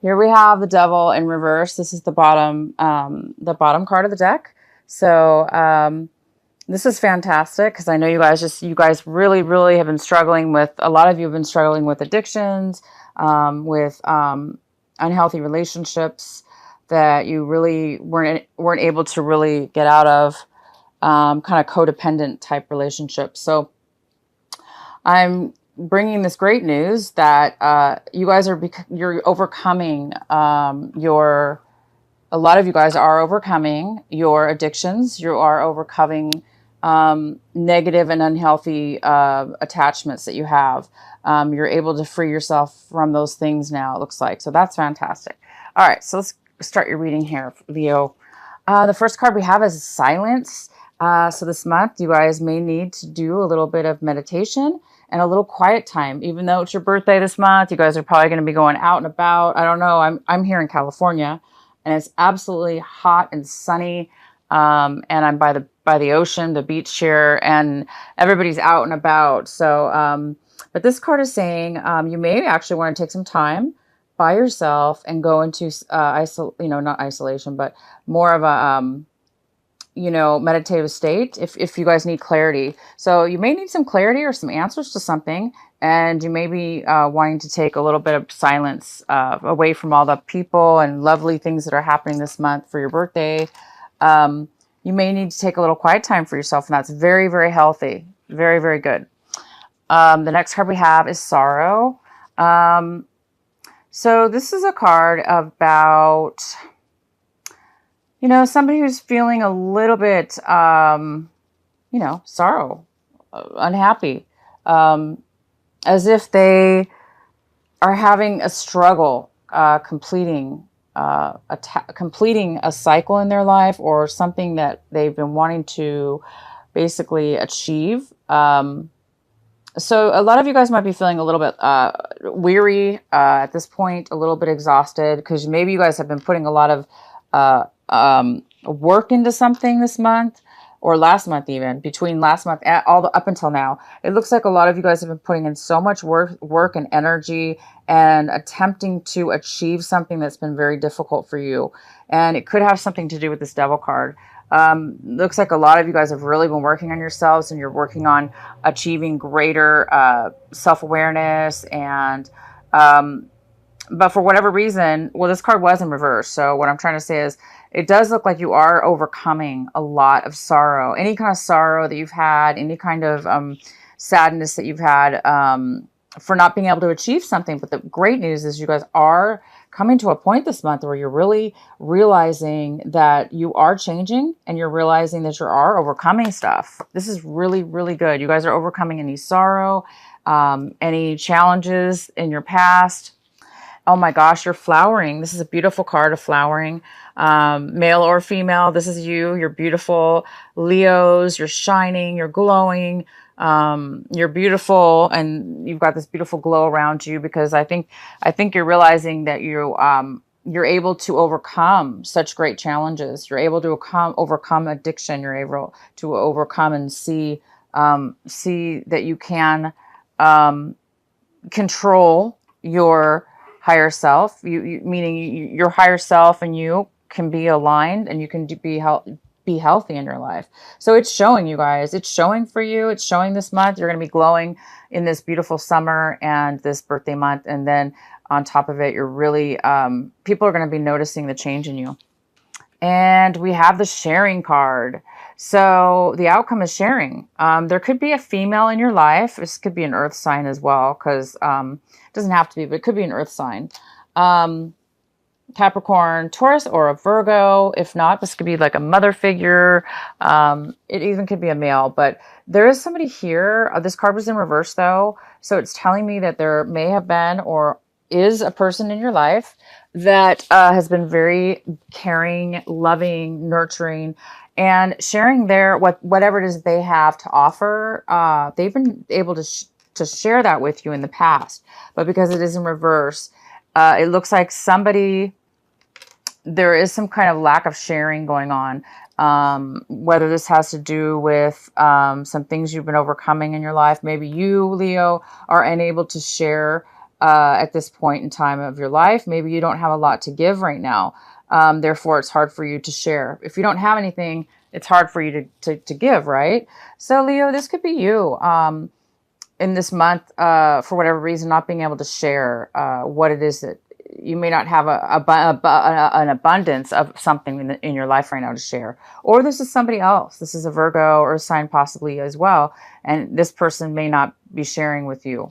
Here we have the devil in reverse. This is the bottom card of the deck. So this is fantastic because I know you guys really, really have been struggling with, a lot of you have been struggling with addictions, with unhealthy relationships that you really weren't able to really get out of, kind of codependent type relationships. So I'm bringing this great news that you guys you're overcoming your. A lot of you guys are overcoming your addictions. You are overcoming negative and unhealthy attachments that you have. You're able to free yourself from those things now, it looks like. So that's fantastic. All right, so let's start your reading here, Leo. The first card we have is silence. So this month, you guys may need to do a little bit of meditation and a little quiet time. Even though it's your birthday this month, you guys are probably going to be going out and about. I don't know. I'm here in California, and it's absolutely hot and sunny. And I'm by the ocean, the beach here, and everybody's out and about. So, but this card is saying you may actually want to take some time by yourself and go into not isolation, but more of a meditative state if you guys need clarity. So you may need some clarity or some answers to something, and you may be wanting to take a little bit of silence away from all the people and lovely things that are happening this month for your birthday. You may need to take a little quiet time for yourself, and that's very, very healthy. Very, very good. The next card we have is sorrow. So this is a card about, somebody who's feeling a little bit, sorrow, unhappy, as if they are having a struggle completing a cycle in their life, or something that they've been wanting to basically achieve. So a lot of you guys might be feeling a little bit weary at this point, a little bit exhausted, because maybe you guys have been putting a lot of work into something this month, or last month, even between last month and up until now. It looks like a lot of you guys have been putting in so much work and energy and attempting to achieve something that's been very difficult for you. And it could have something to do with this devil card. Looks like a lot of you guys have really been working on yourselves, and you're working on achieving greater self-awareness. And but for whatever reason, well, this card was in reverse. So what I'm trying to say is, it does look like you are overcoming a lot of sorrow. Any kind of sorrow that you've had, any kind of sadness that you've had for not being able to achieve something. But the great news is you guys are coming to a point this month where you're really realizing that you are changing, and you're realizing that you are overcoming stuff. This is really, really good. You guys are overcoming any sorrow, any challenges in your past. Oh my gosh, you're flowering. This is a beautiful card of flowering. Male or female, this is you. You're beautiful. Leos, you're shining, you're glowing. You're beautiful, and you've got this beautiful glow around you, because I think you're realizing that you're able to overcome such great challenges. You're able to overcome addiction. You're able to overcome and see that you can control your higher self. Meaning your higher self and you can be aligned, and you can be healthy in your life. So it's showing, you guys. It's showing for you. It's showing this month. You're going to be glowing in this beautiful summer and this birthday month. And then on top of it, you're really, people are going to be noticing the change in you. And we have the sharing card. So the outcome is sharing. There could be a female in your life. This could be an earth sign as well, because it doesn't have to be, but it could be an earth sign. Capricorn, Taurus, or a Virgo. If not, this could be like a mother figure. It even could be a male, but there is somebody here. This card was in reverse though. So it's telling me that there may have been, or is, a person in your life that has been very caring, loving, nurturing, and sharing whatever it is they have to offer. They've been able to share that with you in the past, but because it is in reverse, it looks like there is some kind of lack of sharing going on. Whether this has to do with some things you've been overcoming in your life. Maybe you, Leo, are unable to share at this point in time of your life. Maybe you don't have a lot to give right now. Therefore, it's hard for you to share. If you don't have anything, it's hard for you to give, right? So Leo, this could be you in this month, for whatever reason, not being able to share what it is that you may not have an abundance of something in your life right now to share. Or this is somebody else. This is a Virgo or a sign possibly as well. And this person may not be sharing with you.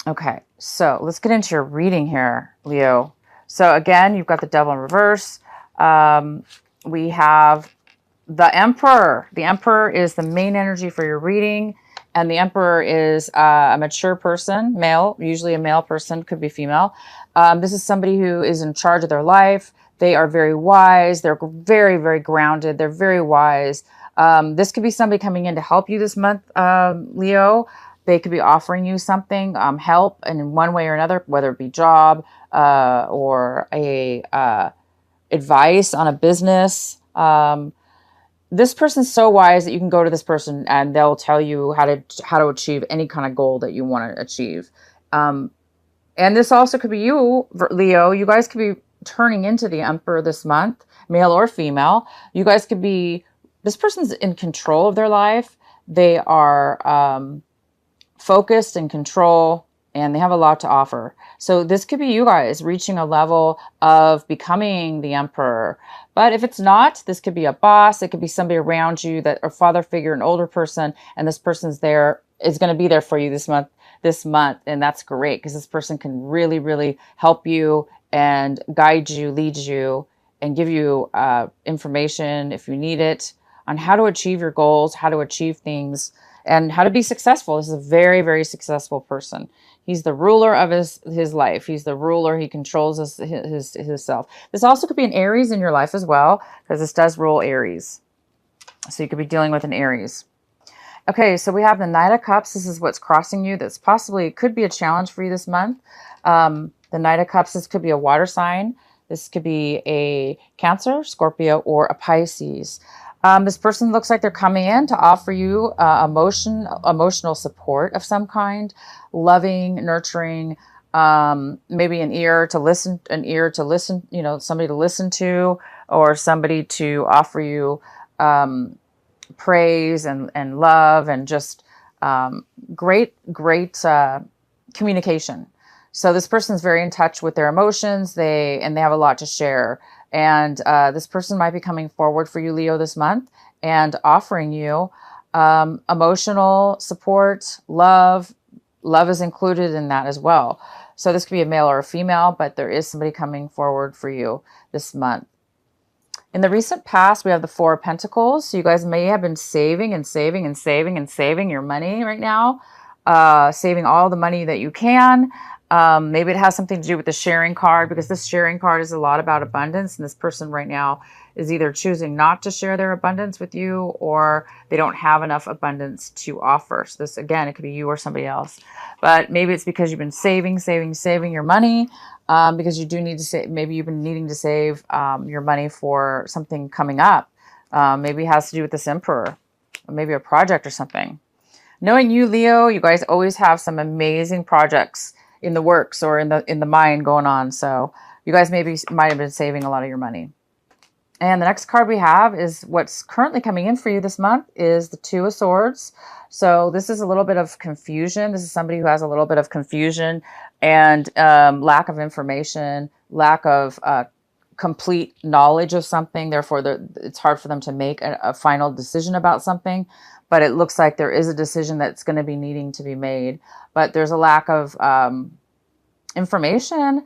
Okay, so let's get into your reading here, Leo. So again, you've got the Devil in reverse. We have the Emperor. The Emperor is the main energy for your reading. And the Emperor is a mature person, male, usually a male person, could be female. This is somebody who is in charge of their life. They are very wise. They're very, very grounded. They're very wise. This could be somebody coming in to help you this month, Leo. They could be offering you something, help in one way or another, whether it be job or advice on a business. This person's so wise that you can go to this person and they'll tell you how to achieve any kind of goal that you want to achieve. And this also could be you, Leo. You guys could be turning into the Emperor this month, male or female. You guys could be, this person's in control of their life. They are focused and control, and they have a lot to offer. So this could be you guys reaching a level of becoming the Emperor. But if it's not, this could be a boss. It could be somebody around you, that a father figure, an older person, and this person's there, is going to be there for you this month. And that's great because this person can really, really help you and guide you, lead you, and give you information if you need it on how to achieve your goals, how to achieve things, and how to be successful. This is a very, very successful person. He's the ruler of his life. He's the ruler. He controls his self. This also could be an Aries in your life as well, because this does rule Aries. So you could be dealing with an Aries. Okay, so we have the Knight of Cups. This is what's crossing you. That's possibly could be a challenge for you this month. The Knight of Cups, this could be a water sign. This could be a Cancer, Scorpio, or a Pisces. This person looks like they're coming in to offer you emotional support of some kind, loving, nurturing, maybe an ear to listen, somebody to listen to, or somebody to offer you praise and love and just great communication. So this person's very in touch with their emotions. They have a lot to share. And this person might be coming forward for you, Leo, this month and offering you emotional support, love. Love is included in that as well. So this could be a male or a female, but there is somebody coming forward for you this month. In the recent past, we have the Four of Pentacles. So you guys may have been saving and saving and saving and saving your money right now, saving all the money that you can. Maybe it has something to do with the sharing card, because this sharing card is a lot about abundance. And this person right now is either choosing not to share their abundance with you, or they don't have enough abundance to offer. So this, again, it could be you or somebody else. But maybe it's because you've been saving your money, because you do need to save. Maybe you've been needing to save your money for something coming up. Maybe it has to do with this Emperor, or maybe a project or something. Knowing you, Leo, you guys always have some amazing projects in the works or in the mind going on. So you guys might have been saving a lot of your money. And the next card we have is what's currently coming in for you this month is the Two of Swords. So this is a little bit of confusion. This is somebody who has a little bit of confusion and lack of information, lack of complete knowledge of something. Therefore, it's hard for them to make a final decision about something. But it looks like there is a decision that's going to be needing to be made. But there's a lack of information,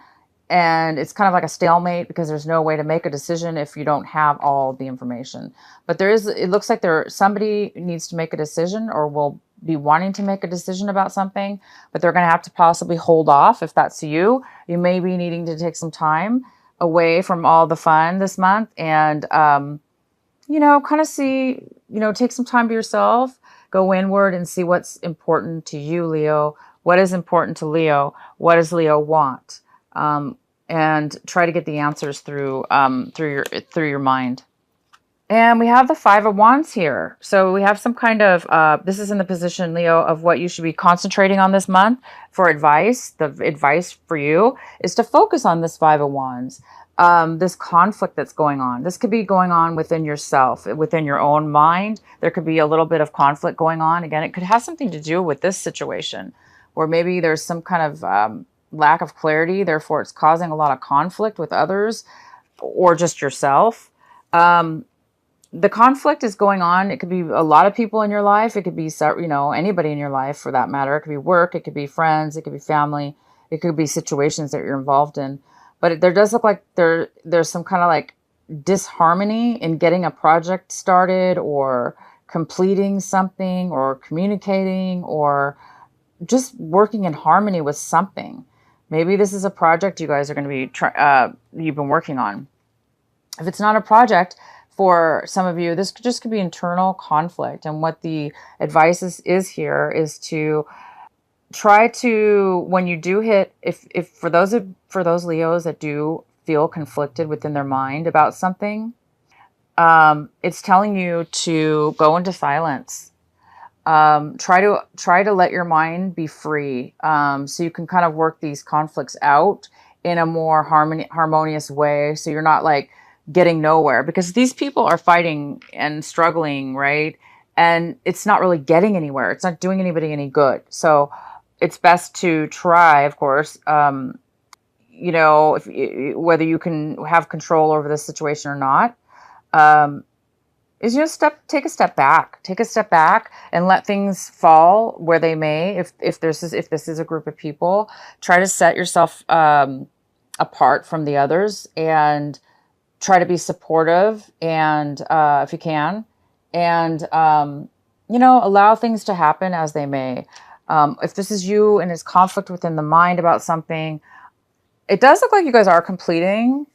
and it's kind of like a stalemate because there's no way to make a decision if you don't have all the information. But it looks like somebody needs to make a decision or will be wanting to make a decision about something, but they're going to have to possibly hold off. If that's you, you may be needing to take some time away from all the fun this month and, kind of see, take some time to yourself, go inward and see what's important to you, Leo. What is important to Leo? What does Leo want? And try to get the answers through your mind. And we have the Five of Wands here. So we have some kind of, this is in the position, Leo, of what you should be concentrating on this month for advice. The advice for you is to focus on this Five of Wands, this conflict that's going on. This could be going on within yourself, within your own mind. There could be a little bit of conflict going on. Again, it could have something to do with this situation, or maybe there's some kind of lack of clarity. Therefore, it's causing a lot of conflict with others or just yourself. The conflict is going on. It could be a lot of people in your life. It could be, anybody in your life for that matter. It could be work. It could be friends. It could be family. It could be situations that you're involved in. But there does look like there's some kind of like disharmony in getting a project started or completing something or communicating or just working in harmony with something. Maybe this is a project you guys are going to be you've been working on. If it's not a project, for some of you, this just could be internal conflict. And what the advice is here is to try to, when you do hit, if for those Leos that do feel conflicted within their mind about something, it's telling you to go into silence. Try to let your mind be free, so you can kind of work these conflicts out in a more harmonious way. So you're not like getting nowhere, because these people are fighting and struggling, right? And it's not really getting anywhere. It's not doing anybody any good. So it's best to try, of course, whether you can have control over this situation or not, is take a step back and let things fall where they may. If this is a group of people, try to set yourself apart from the others and try to be supportive, and if you can, and allow things to happen as they may. If this is you and it's conflict within the mind about something, it does look like you guys are completing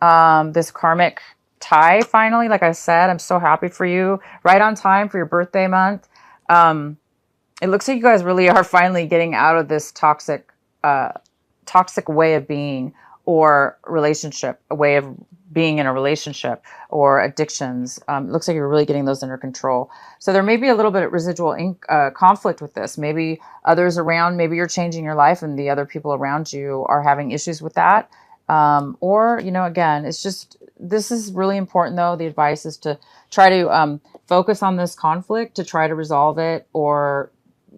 this karmic tie finally. Like I said, I'm so happy for you. Right on time for your birthday month. It looks like you guys really are finally getting out of this toxic way of being, or relationship, a way of being in a relationship, or addictions. It looks like you're really getting those under control. So there may be a little bit of residual conflict with this. Maybe others around, maybe you're changing your life and the other people around you are having issues with that. Or, again, it's just, this is really important though. The advice is to try to focus on this conflict, to try to resolve it or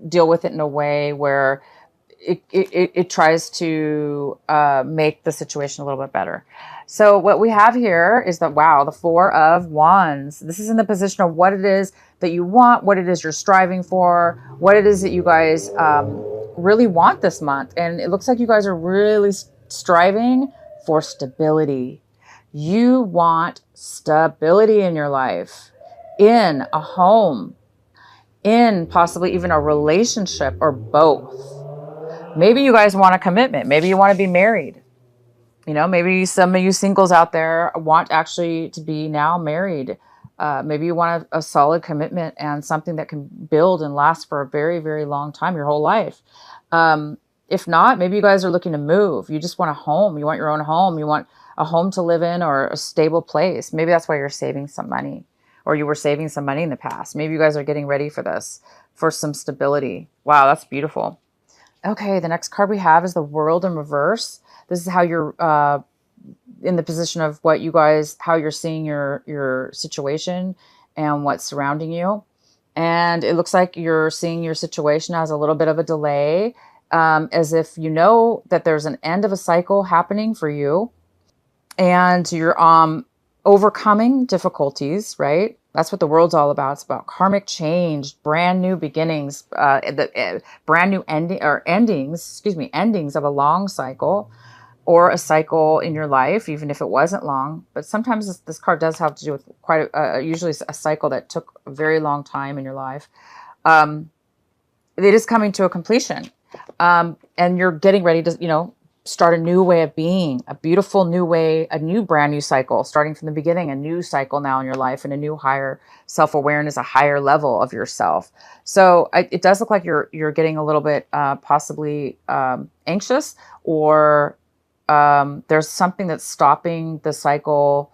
deal with it in a way where it tries to make the situation a little bit better. So what we have here is that, wow, the Four of Wands. This is in the position of what it is that you want, what it is you're striving for, what it is that you guys really want this month. And it looks like you guys are really striving for stability. You want stability in your life, in a home, in possibly even a relationship, or both. Maybe you guys want a commitment. Maybe you want to be married. Maybe some of you singles out there want actually to be now married. Maybe you want a solid commitment and something that can build and last for a very, very long time, your whole life. If not, maybe you guys are looking to move. You just want a home. You want your own home. You want a home to live in, or a stable place. Maybe that's why you're saving some money, or you were saving some money in the past. Maybe you guys are getting ready for this, for some stability. Wow, that's beautiful. Okay, the next card we have is the World in reverse. This is how you're in the position of what you guys, how you're seeing your situation and what's surrounding you. And it looks like you're seeing your situation as a little bit of a delay, as if you know that there's an end of a cycle happening for you, and you're overcoming difficulties, right? That's what the world's all about. It's about karmic change, brand new beginnings, brand new endings of a long cycle, or a cycle in your life, even if it wasn't long. But sometimes this card does have to do with usually a cycle that took a very long time in your life. It is coming to a completion, and you're getting ready to, start a new way of being, a beautiful new way, a new brand new cycle, starting from the beginning, a new cycle now in your life, and a new higher self-awareness, a higher level of yourself. So it does look like you're getting a little bit possibly anxious, or there's something that's stopping the cycle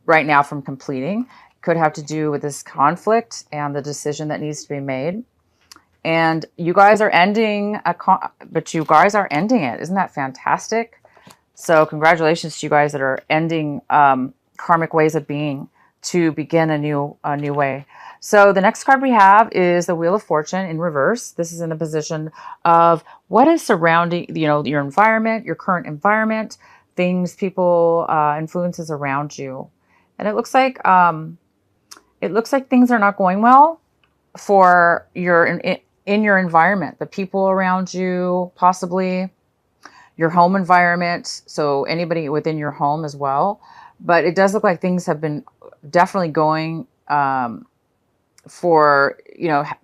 right now from completing. Could have to do with this conflict and the decision that needs to be made. And you guys are ending but you guys are ending it. Isn't that fantastic? So congratulations to you guys that are ending karmic ways of being to begin a new way. So the next card we have is the Wheel of Fortune in reverse. This is in the position of what is surrounding, your environment, your current environment, things, people, influences around you. And it looks like things are not going well for in your environment, the people around you, possibly your home environment. So anybody within your home as well. But it does look like things have been definitely going for,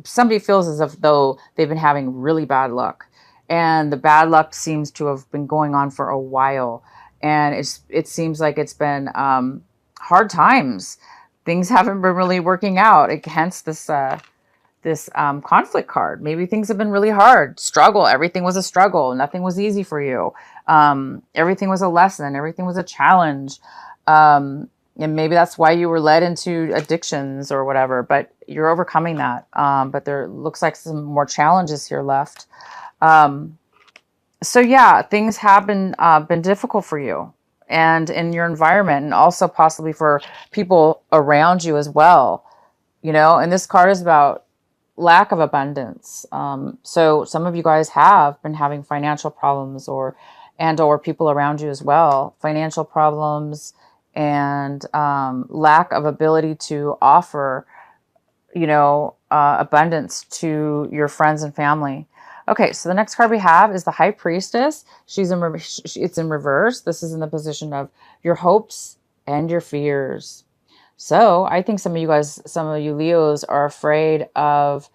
somebody feels as if though they've been having really bad luck. And the bad luck seems to have been going on for a while. And it seems like it's been hard times. Things haven't been really working out. Hence this conflict card. Maybe things have been really hard. Struggle. Everything was a struggle. Nothing was easy for you. Everything was a lesson. Everything was a challenge. And maybe that's why you were led into addictions or whatever, but you're overcoming that. But there looks like some more challenges here left. So yeah, things have been difficult for you and in your environment, and also possibly for people around you as well. And this card is about lack of abundance. So some of you guys have been having financial problems or people around you as well, financial problems and lack of ability to offer, abundance to your friends and family. Okay, so the next card we have is the High Priestess. It's in reverse. This is in the position of your hopes and your fears. So I think some of you Leos are afraid that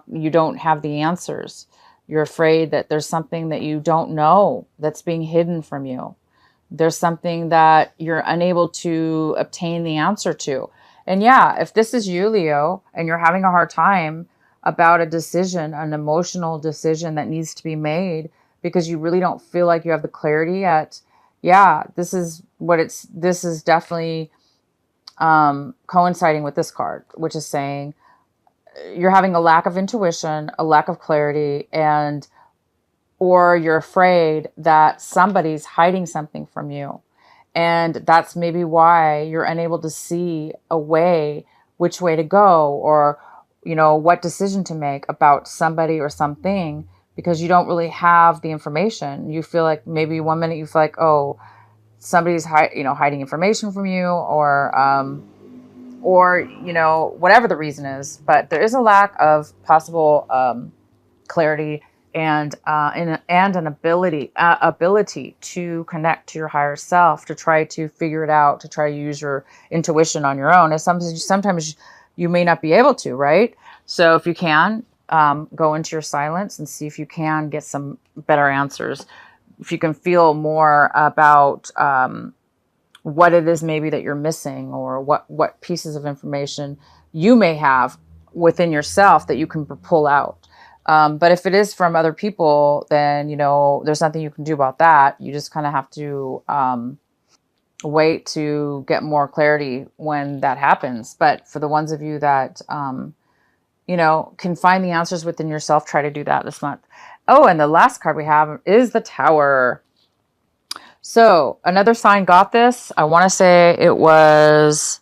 you don't have the answers. You're afraid that there's something that you don't know that's being hidden from you. There's something that you're unable to obtain the answer to. And yeah, if this is you, Leo, and you're having a hard time about a decision, an emotional decision that needs to be made because you really don't feel like you have the clarity yet, yeah, this is definitely coinciding with this card, which is saying you're having a lack of intuition, a lack of clarity, or you're afraid that somebody's hiding something from you. And that's maybe why you're unable to see which way to go, or, what decision to make about somebody or something, because you don't really have the information. You feel like maybe one minute you feel like, oh, somebody's hiding information from you, or whatever the reason is. But there is a lack of possible clarity and an ability to connect to your higher self, to try to figure it out, to try to use your intuition on your own. And sometimes you may not be able to, right? So if you can, go into your silence and see if you can get some better answers. If you can feel more about what it is maybe that you're missing, or what pieces of information you may have within yourself that you can pull out. But if it is from other people, then, there's nothing you can do about that. You just kind of have to wait to get more clarity when that happens. But for the ones of you that, can find the answers within yourself, try to do that this month. Oh, and the last card we have is the Tower. So another sign got this. I want to say it was,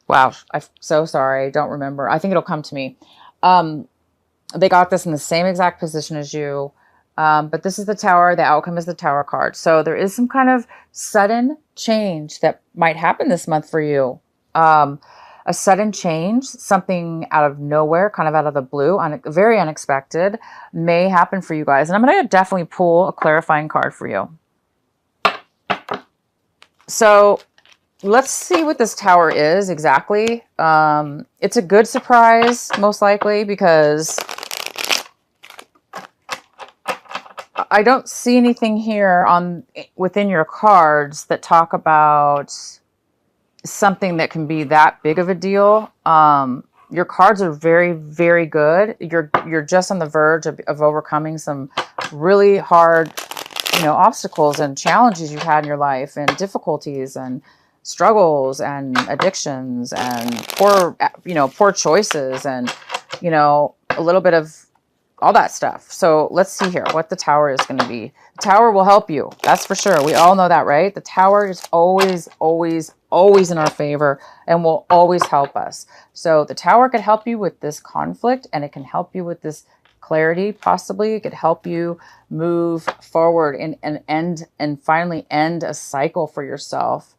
wow, I'm so sorry. I don't remember. I think it'll come to me. They got this in the same exact position as you. But this is the Tower. The outcome is the Tower card. So there is some kind of sudden change that might happen this month for you. A sudden change, something out of nowhere, kind of out of the blue, very unexpected, may happen for you guys. And I'm going to definitely pull a clarifying card for you. So let's see what this Tower is exactly. It's a good surprise, most likely, because I don't see anything here within your cards that talk about something that can be that big of a deal. Your cards are very, very good. You're just on the verge of overcoming some really hard obstacles and challenges you've had in your life, and difficulties and struggles and addictions and poor choices, and a little bit of all that stuff. So let's see here what the Tower is going to be. The Tower will help you. That's for sure. We all know that, right? The Tower is always, always, always in our favor and will always help us. So the Tower could help you with this conflict, and it can help you with this clarity. Possibly it could help you move forward and finally end a cycle for yourself